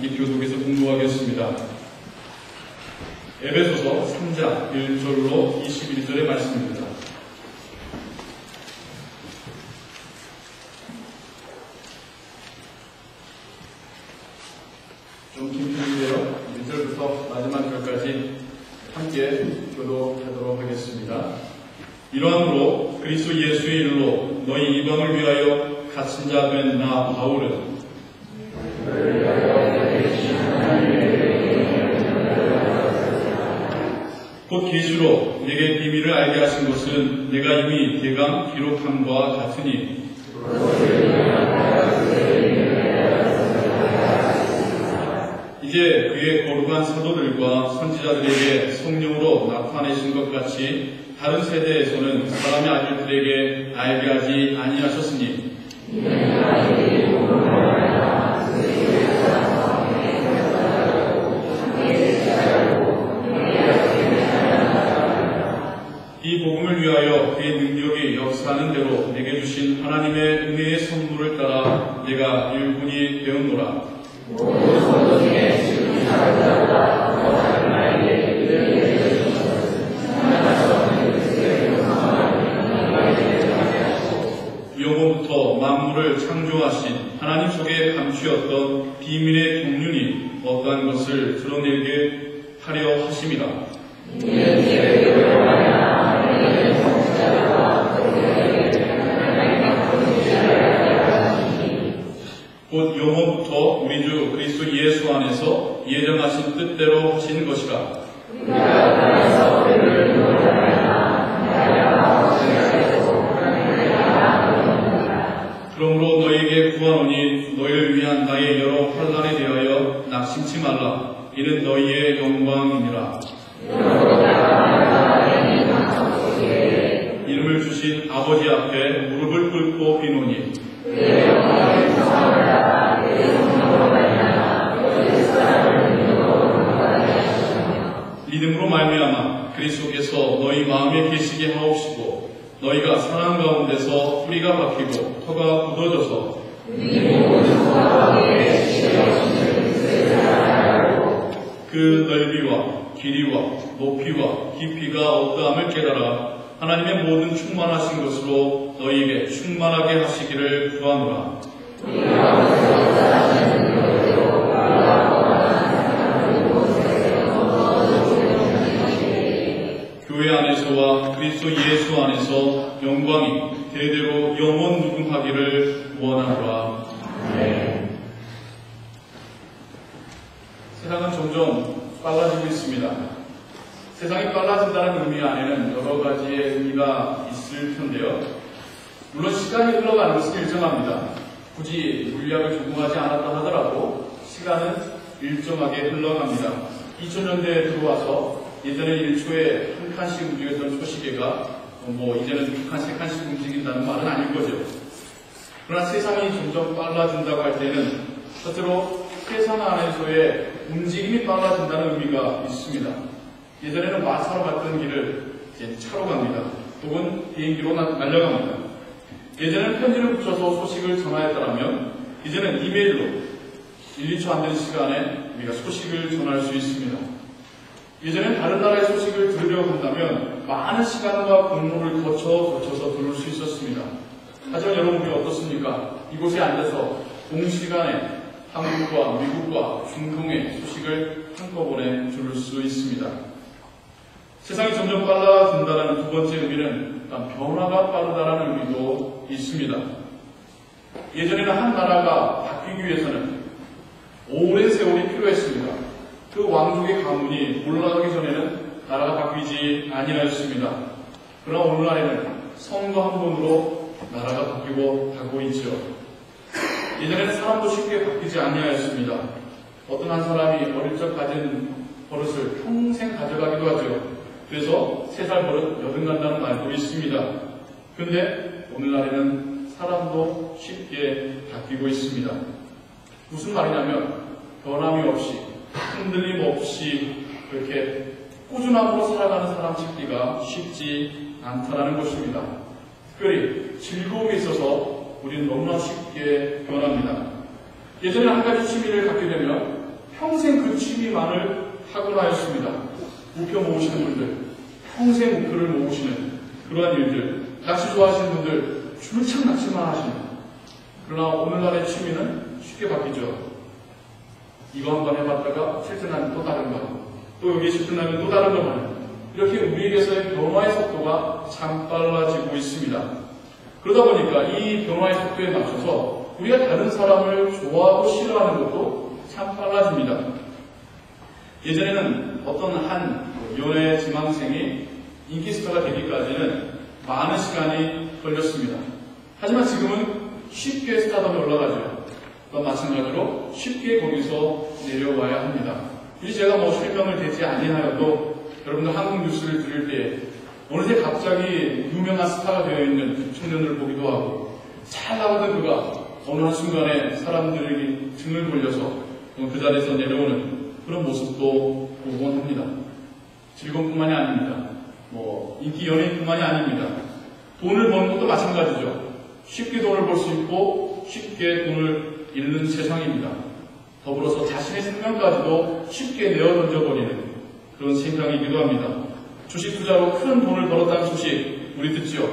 함께 교독해서 공부하겠습니다. 에베소서 3장 1절로 21절의 말씀입니다. 좀 긴 편인데요. 1절부터 마지막 절까지 함께 교독하도록 하겠습니다. 이러함으로 그리스도 예수의 일로 너희 이방을 위하여 갇힌 자 된 나 바울은 곧 계시로 내게 비밀을 알게 하신 것은 내가 이미 대강 기록함과 같으니 이제 그의 거룩한 사도들과 선지자들에게 성령으로 나타내신 것 같이 다른 세대에서는 사람의 아들들에게 알게 하지 아니하셨으니 이 복음을 위하여 그의 능력이 역사하는 대로 내게 주신 하나님의 은혜의 선물을 따라 내가 일꾼이 되었노라. 영원부터 만물을 창조하신 하나님 속에 감추었던 비밀의 경륜이 어떠한 것을 드러내게 하려 하심이라. 곧 영원부터 우리 주 그리스도 예수 안에서 예정하신 뜻대로 하신 것이라. 그러므로 너희에게 구하노니 너희를 위한 나의 여러 환난에 대하여 낙심치 말라. 이는 너희의 영광이니라. 이름을 주신 아버지 앞에 무릎을 꿇고 비노니 믿음으로 말미암아 그리스도께서 너희 마음에 계시게 하옵시고 너희가 사랑 가운데서 뿌리가 박히고 터가 굳어져서 그 넓이와 길이와 높이와 깊이가 어떠함을 깨달아 하나님의 모든 충만하신 것으로 너희에게 충만하게 하시기를 구하노라. 교회 안에서와 그리스도 예수 안에서 영광이 대대로 영원 무궁하기를 원하노라. 아멘. 세상은 점점 빨라지고 있습니다. 세상이 빨라진다는 의미 안에는 여러 가지의 의미가 있을 텐데요. 물론 시간이 흘러가는 것은 일정합니다. 굳이 물리학을 전공하지 않았다 하더라도 시간은 일정하게 흘러갑니다. 2000년대에 들어와서 예전에 1초에 한 칸씩 움직였던 초시계가 이제는 2칸, 3칸씩 움직인다는 말은 아닐 거죠. 그러나 세상이 점점 빨라진다고 할 때는 첫째로 세상 안에서의 움직임이 빨라진다는 의미가 있습니다. 예전에는 마차로 갔던 길을 이제 차로 갑니다. 혹은 비행기로 날려갑니다. 예전에는 편지를 붙여서 소식을 전하였다면 이제는 이메일로 1, 2초 안 되는 시간에 우리가 소식을 전할 수 있습니다. 예전에는 다른 나라의 소식을 들으려고 한다면 많은 시간과 공로를 거쳐서 들을 수 있었습니다. 하지만 여러분이 어떻습니까? 이곳에 앉아서 동시간에 한국과 미국과 중동의 소식을 한꺼번에 들을 수 있습니다. 세상이 점점 빨라진다는 두 번째 의미는 변화가 빠르다는 의미도 있습니다. 예전에는 한 나라가 바뀌기 위해서는 오랜 세월이 필요했습니다. 그 왕족의 가문이 올라가기 전에는 나라가 바뀌지 아니하였습니다. 그러나 오늘날에는 선거 한 번으로 나라가 바뀌고 가고 있죠. 예전에는 사람도 쉽게 바뀌지 아니하였습니다. 어떤 한 사람이 어릴 적 가진 버릇을 평생 가져가기도 하죠. 그래서 3살 버릇 여든 간다는 말도 있습니다. 근데 오늘날에는 사람도 쉽게 바뀌고 있습니다. 무슨 말이냐면 변함이 없이 흔들림 없이 그렇게 꾸준함으로 살아가는 사람 찾기가 쉽지 않다는 것입니다. 특별히 즐거움에 있어서 우리는 너무나 쉽게 변합니다. 예전에 한 가지 취미를 갖게 되면 그 취미만을 타고나였습니다. 우표 모으시는 분들, 평생 우표를 모으시는 그러한 일들, 낚시 좋아하시는 분들, 줄창 낚시만 하십니다. 그러나 오늘날의 취미는 쉽게 바뀌죠. 이거 한번 해봤다가 실전하면 또 다른 거 하고, 또 여기 실전하면 또 다른 거 하는, 이렇게 우리에게서의 변화의 속도가 참 빨라지고 있습니다. 그러다 보니까 이 변화의 속도에 맞춰서 우리가 다른 사람을 좋아하고 싫어하는 것도 참 빨라집니다. 예전에는 어떤 한 연예 지망생이 인기 스타가 되기까지는 많은 시간이 걸렸습니다. 하지만 지금은 쉽게 스타덤에 올라가죠. 또 마찬가지로 쉽게 거기서 내려와야 합니다. 이 제가 뭐 설명을 대지 아니하여도 여러분들 한국 뉴스를 들을 때 어느새 갑자기 유명한 스타가 되어 있는 청년을 보기도 하고 잘 나가던 그가 어느 한순간에 사람들에게 등을 돌려서 그 자리에서 내려오는 그런 모습도 보곤 합니다. 즐거움뿐만이 아닙니다. 인기 연예인뿐만이 아닙니다. 돈을 버는 것도 마찬가지죠. 쉽게 돈을 벌 수 있고 쉽게 돈을 잃는 세상입니다. 더불어서 자신의 생명까지도 쉽게 내어 던져버리는 그런 세상이기도 합니다. 주식 투자로 큰 돈을 벌었다는 소식 우리 듣지요.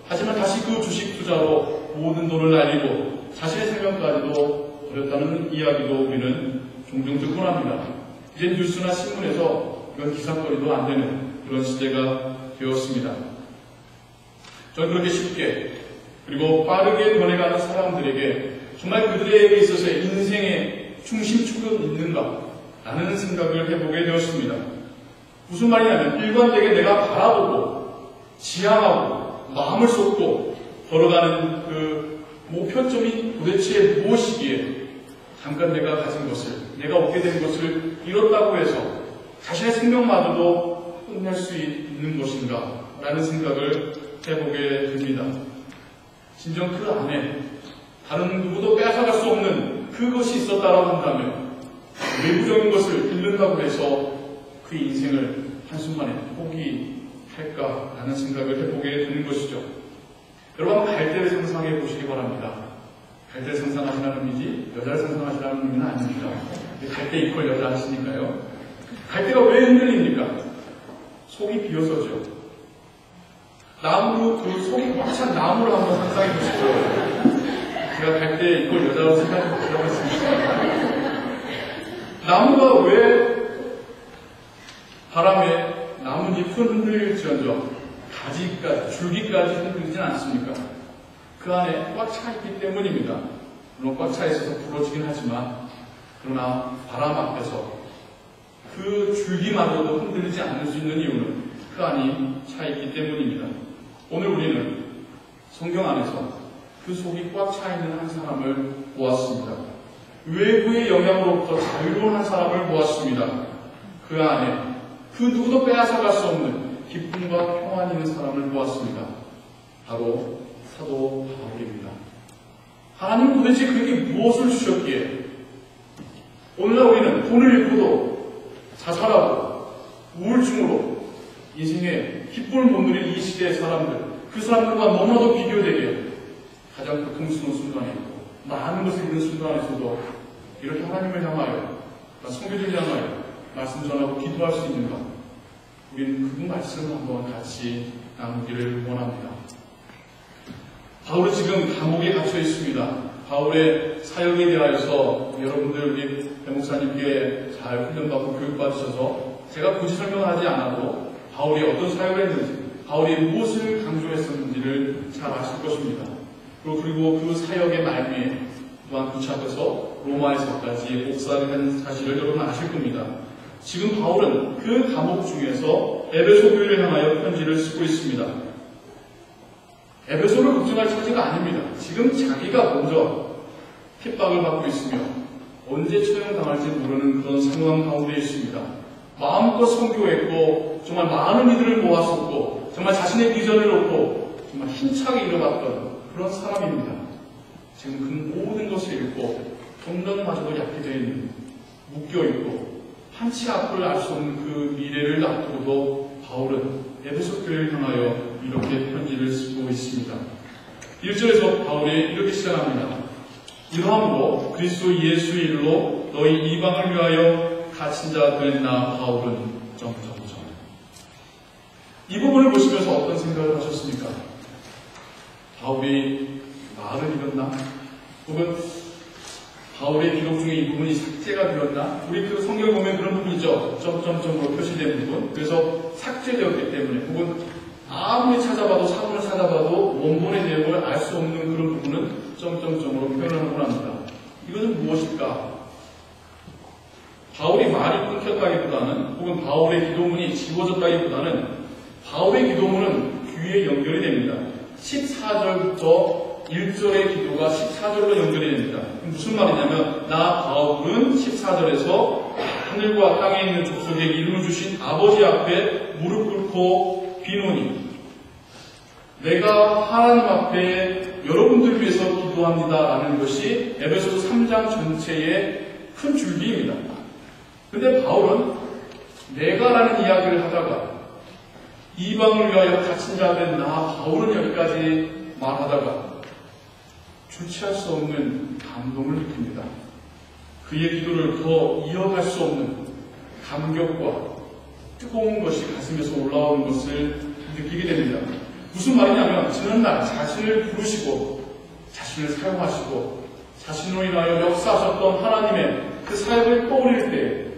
하지만 다시 그 주식 투자로 모든 돈을 날리고 자신의 생명까지도 버렸다는 이야기도 우리는 종종 듣곤 합니다. 이제 뉴스나 신문에서 이런 기사거리도 안 되는 그런 시대가 되었습니다. 저는 그렇게 쉽게 그리고 빠르게 변해가는 사람들에게 정말 그들에게 있어서의 인생의 중심축은 있는가 라는 생각을 해보게 되었습니다. 무슨 말이냐면 일관되게 내가 바라보고 지향하고 마음을 쏟고 걸어가는 그 목표점이 도대체 무엇이기에 잠깐 내가 가진 것을, 내가 얻게 된 것을 잃었다고 해서 자신의 생명마저도 끝낼 수 있는 것인가 라는 생각을 해보게 됩니다. 진정 그 안에 다른 누구도 빼앗아갈 수 없는 그것이 있었다라고 한다면 외부적인 것을 잃는다고 해서 그 인생을 한순간에 포기할까라는 생각을 해보게 되는 것이죠. 여러분 한번 갈대를 상상해 보시기 바랍니다. 갈대를 상상하시라는 의미지 여자를 상상하시라는 의미는 아닙니다. 갈대 이퀄 여자 하시니까요. 갈대가 왜 흔들립니까? 속이 비어서죠. 나무로 그 속이 꽉 찬 나무를 한번 상상해 보시죠. 제가 갈대 이퀄 여자로 생각해 보시라고 했습니다. 나무가 왜 바람에 나뭇잎은 흔들릴지언정 가지까지, 줄기까지 흔들리진 않습니까? 그 안에 꽉 차 있기 때문입니다. 물론 꽉 차 있어서 부러지긴 하지만 그러나 바람 앞에서 그 줄기마저도 흔들리지 않을 수 있는 이유는 그 안이 차 있기 때문입니다. 오늘 우리는 성경 안에서 그 속이 꽉 차 있는 한 사람을 보았습니다. 외부의 영향으로부터 자유로운 한 사람을 보았습니다. 그 안에 그 누구도 빼앗아갈 수 없는 기쁨과 평안이 있는 사람을 보았습니다. 바로 사도 바울입니다. 하나님은 도대체 그에게 무엇을 주셨기에 오늘날 우리는 돈을 잃고도 자살하고 우울증으로 인생에 기쁨을 못 누린 이 시대의 사람들, 그 사람들과 너무나도 비교되게 가장 고통스러운 순간에 있고 많은 것을 잃는 순간에서도 이렇게 하나님을 향하여 성교를 향하여 말씀 전하고 기도할 수 있는가? 우리는 그 말씀을 한번 같이 나누기를 원합니다. 바울은 지금 감옥에 갇혀 있습니다. 바울의 사역에 대하여서 여러분들 우리 배목사님께 잘 훈련받고 교육받으셔서 제가 굳이 설명하지 않아도 바울이 어떤 사역을 했는지, 바울이 무엇을 강조했었는지를 잘 아실 것입니다. 그리고 그 사역의 말미에 또한 붙잡혀서 로마에서까지 목사를 한 사실을 여러분 아실 겁니다. 지금 바울은 그 감옥 중에서 에베소 교회를 향하여 편지를 쓰고 있습니다. 에베소를 걱정할 처지가 아닙니다. 지금 자기가 먼저 핍박을 받고 있으며 언제 처형당할지 모르는 그런 상황 가운데 있습니다. 마음껏 선교했고 정말 많은 이들을 모았었고 정말 자신의 비전을 놓고 정말 힘차게 이뤄갔던 그런 사람입니다. 지금 그 모든 것을 잃고 정령마저도 약해 되어 있는, 묶여있고 한치 앞을 알 수 없는 그 미래를 놔두고도 바울은 에베소 교회를 향하여 이렇게 편지를 쓰고 있습니다. 1절에서 바울이 이렇게 시작합니다. 이러함으로 그리스도 예수의 일로 너희 이방을 위하여 갇힌 자 된 나 바울은 점점점. 이 부분을 보시면서 어떤 생각을 하셨습니까? 바울이 말을 잃었나? 혹은 바울의 기록 중에 이 부분이 삭제가 되었나? 우리 그 성경을 보면 그런 부분이죠. 점점점으로 표시된 부분. 그래서 삭제되었기 때문에, 혹은 아무리 찾아봐도, 사본을 찾아봐도 원본의 내용을 알 수 없는 그런 부분은 점점점으로 표현하곤 합니다. 이것은 무엇일까? 바울이 말이 끊겼다기보다는, 혹은 바울의 기도문이 지워졌다기보다는, 바울의 기도문은 귀에 연결이 됩니다. 14절부터 1절의 기도가 14절로 연결이 됩니다. 무슨 말이냐면, 나 바울은 14절에서 하늘과 땅에 있는 족속에게 이름을 주신 아버지 앞에 무릎 꿇고 비노니, 내가 하나님 앞에 여러분들 위해서 기도합니다 라는 것이 에베소서 3장 전체의 큰 줄기입니다. 근데 바울은 내가 라는 이야기를 하다가 이방을 위하여 갇힌 자 된 나 바울은 여기까지 말하다가 주체할 수 없는 감동을 느낍니다. 그의 기도를 더 이어갈 수 없는 감격과 뜨거운 것이 가슴에서 올라오는 것을 느끼게 됩니다. 무슨 말이냐면, 지난날 자신을 부르시고 자신을 사용하시고 자신으로 인하여 역사하셨던 하나님의 그 사역을 떠올릴 때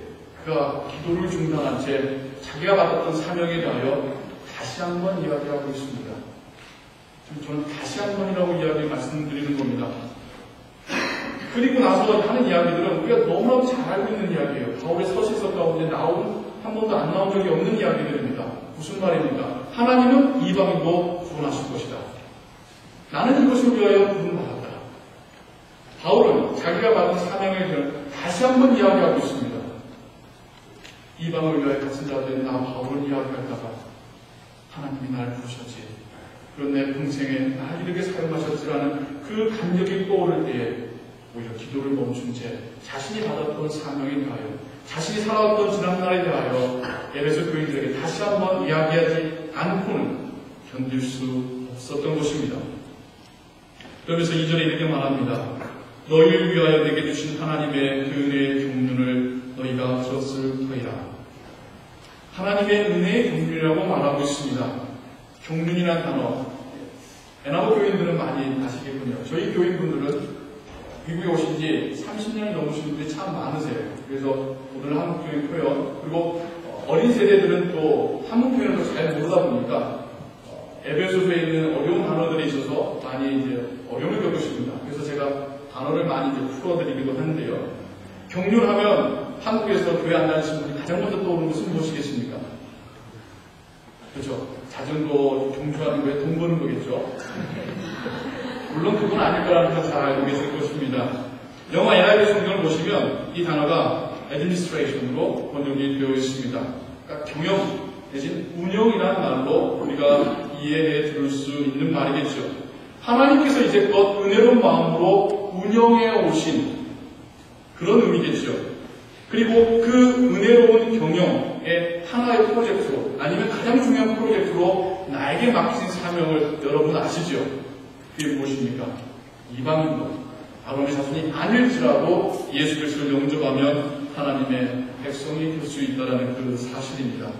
그가 기도를 중단한 채 자기가 받았던 사명에 대하여 다시 한번 이야기하고 있습니다. 저는 다시 한번이라고 이야기 말씀드리는 겁니다. 그리고 나서 하는 이야기들은 우리가 너무나도 잘 알고 있는 이야기예요. 바울의 서신서 가운데 한 번도 안 나온 적이 없는 이야기들입니다. 무슨 말입니까? 하나님은 이방인도 구원하실 것이다. 나는 이것을 위하여 구원받았다. 바울은 자기가 받은 사명을 다시 한번 이야기하고 있습니다. 이방을 위하여 갇힌 자 된 나 바울을 이야기하다가 하나님이 날 부르셨지. 그런 내 평생에 날 이렇게 사용하셨지라는 그 감격이 떠오를 때에 오히려 기도를 멈춘 채 자신이 받았던 사명에 대하여, 자신이 살아왔던 지난날에 대하여 에베소 교인들에게 다시 한번 이야기하지 않고는 견딜 수 없었던 것입니다. 그러면서 2절에 이렇게 말합니다. 너희를 위하여 내게 주신 하나님의 그 은혜의 경륜을 너희가 들었을 터이라. 하나님의 은혜의 경륜이라고 말하고 있습니다. 경륜이라는 단어, 에나보 교인들은 많이 아시겠군요. 저희 교인분들은 미국에 오신 지 30년이 넘으신 분들이 참 많으세요. 그래서 오늘 한국 교인 표현, 그리고 어린 세대들은 또 한국 표현을 더 잘 모르다 보니까 에베소서에 있는 어려운 단어들이 있어서 많이 이제 어려움을 겪으십니다. 그래서 제가 단어를 많이 이제 풀어드리기도 하는데요. 경륜하면 한국에서 교회 안 다니시는 분이 가장 먼저 떠오르는 것은 무엇이겠습니까? 그렇죠. 자전거 경주하는 거에 돈 버는 거겠죠. 물론 그건 아닐 거라는 건 잘 알고 계실 것입니다. 영화 NIV 성경을 보시면 이 단어가 administration으로 번역이 되어 있습니다. 그러니까 경영 대신 운영이라는 말로 우리가 이해해 들을 수 있는 말이겠죠. 하나님께서 이제껏 은혜로운 마음으로 운영해 오신 그런 의미겠죠. 그리고 그 은혜로운 경영의 하나의 프로젝트로, 아니면 가장 중요한 프로젝트로 나에게 맡기신 사명을 여러분 아시죠? 그게 무엇입니까? 이방인도 아론의 자손이 아닐지라도 예수 그리스도를 영접하면 하나님의 백성이 될 수 있다는 그 사실입니다.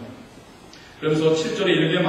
그러면서 7절에 이르게